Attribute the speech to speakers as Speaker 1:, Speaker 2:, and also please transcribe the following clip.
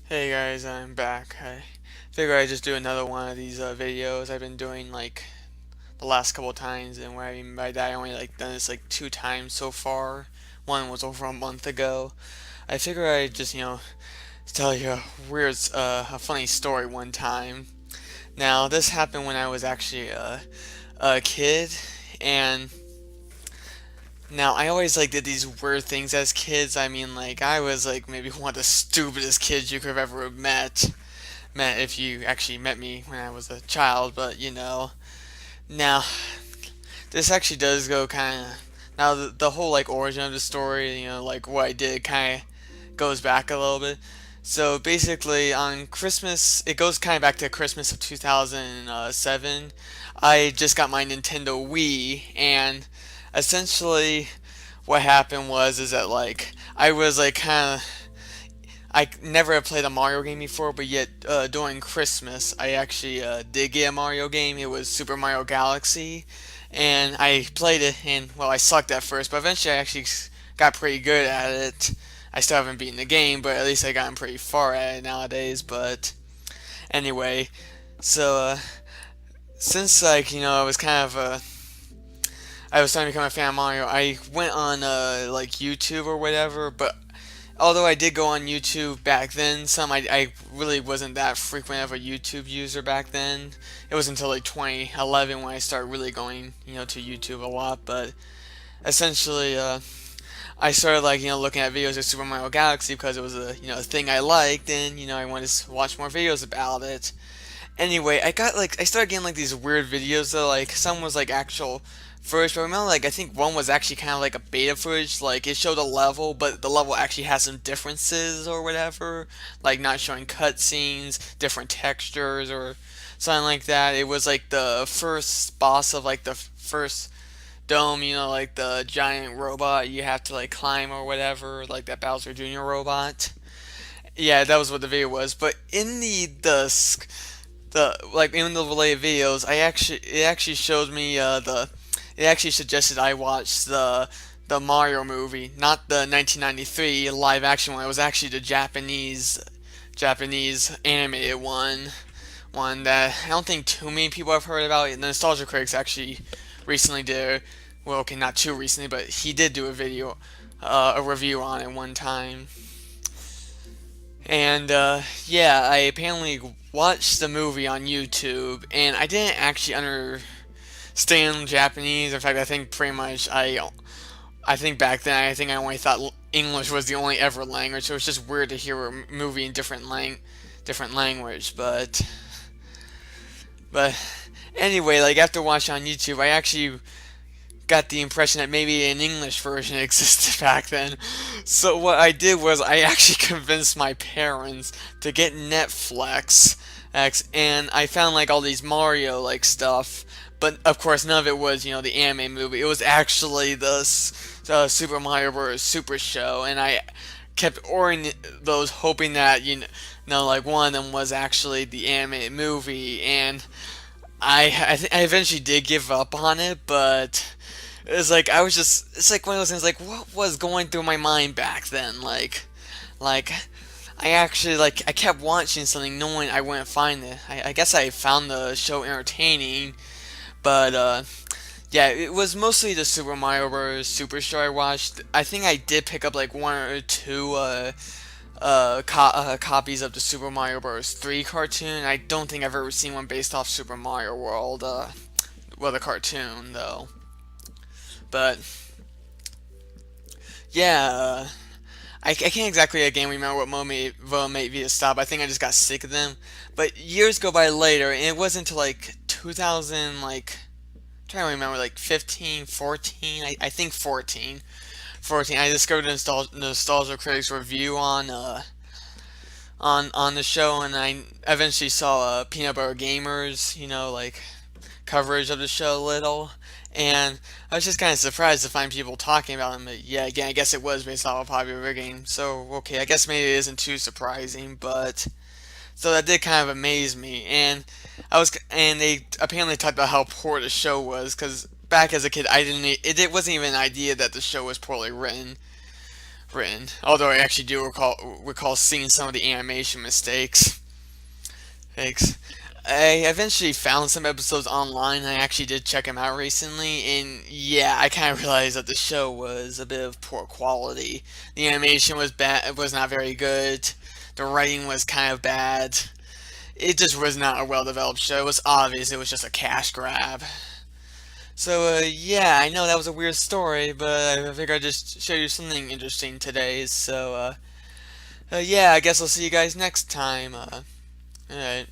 Speaker 1: Hey guys, I'm back. I figure I'd just do another one of these videos I've been doing like the last couple of times, and what I mean by that, I only done this like two times so far. One was over a month ago. I figure I'd just tell you a funny story one time. Now this happened when I was actually a kid, and now I always did these weird things as kids. I mean, I was like maybe one of the stupidest kids you could have ever met if you actually met me when I was a child, but now this actually does go kind of now the whole origin of the story, what I did kind of goes back a little bit. So basically, on Christmas, it goes kind of back to Christmas of 2007. I just got my Nintendo Wii, and essentially, what happened was is that I was kind of I never have played a Mario game before, but yet during Christmas I actually did get a Mario game. It was Super Mario Galaxy, and I played it, and well, I sucked at first, but eventually I actually got pretty good at it. I still haven't beaten the game, but at least I gotten pretty far at it nowadays. But anyway, so since I was kind of I was starting to become a fan of Mario, I went on YouTube or whatever, but although I did go on YouTube back then, I really wasn't that frequent of a YouTube user back then. It was until like 2011 when I started really going, to YouTube a lot. But essentially, I started looking at videos of Super Mario Galaxy because it was a thing I liked, and I wanted to watch more videos about it. Anyway, I started getting these weird videos though. Like some was actual footage, but I remember I think one was actually kind of like a beta footage. Like it showed a level, but the level actually has some differences or whatever. Like not showing cutscenes, different textures or something like that. It was like the first boss of the first dome, like the giant robot you have to climb or whatever, like that Bowser Jr. robot. Yeah, that was what the video was. But in the in the related videos, it actually showed me it actually suggested I watch the Mario movie, not the 1993 live action one. It was actually the Japanese animated one that I don't think too many people have heard about. The Nostalgia Critics actually recently did, well, okay, not too recently, but he did do a review on it one time. And yeah, I apparently watched the movie on YouTube, and I didn't actually understand Japanese. In fact, I think pretty much I think back then I think I only thought English was the only ever language. So it was just weird to hear a movie in different language. But anyway, after watching on YouTube, I actually got the impression that maybe an English version existed back then. So what I did was I actually convinced my parents to get Netflix, and I found all these Mario stuff. But of course, none of it was the anime movie. It was actually the Super Mario Bros. Super Show, and I kept ordering those, hoping that one of them was actually the anime movie. And I eventually did give up on it, but it's I was just it's one of those things what was going through my mind back then, like I actually I kept watching something knowing I wouldn't find it. I guess I found the show entertaining, but yeah, it was mostly the Super Mario Bros. Super Show I watched. I think I did pick up one or two copies of the Super Mario Bros. 3 cartoon. I don't think I've ever seen one based off Super Mario World, well, the cartoon though. But yeah, I can't exactly again remember what made me stop. I think I just got sick of them. But years go by later, and it wasn't until 2000, trying to remember, 15, 14. I think 14. 14. I discovered the Nostalgia Critics review on the show, and I eventually saw Peanut Butter Gamers, coverage of the show a little, and I was just kind of surprised to find people talking about him. But yeah, again, I guess it was based off a popular game, so okay, I guess maybe it isn't too surprising, but so that did kind of amaze me, and they apparently talked about how poor the show was, because back as a kid, I didn't, it wasn't even an idea that the show was poorly written. written. Although I actually do recall seeing some of the animation mistakes. Thanks. I eventually found some episodes online. I actually did check them out recently, and yeah, I kind of realized that the show was a bit of poor quality. The animation was bad, was not very good. The writing was kind of bad. It just was not a well-developed show. It was obvious it was just a cash grab. So yeah, I know that was a weird story, but I figured I'd just show you something interesting today. So yeah, I guess I'll see you guys next time. Alright.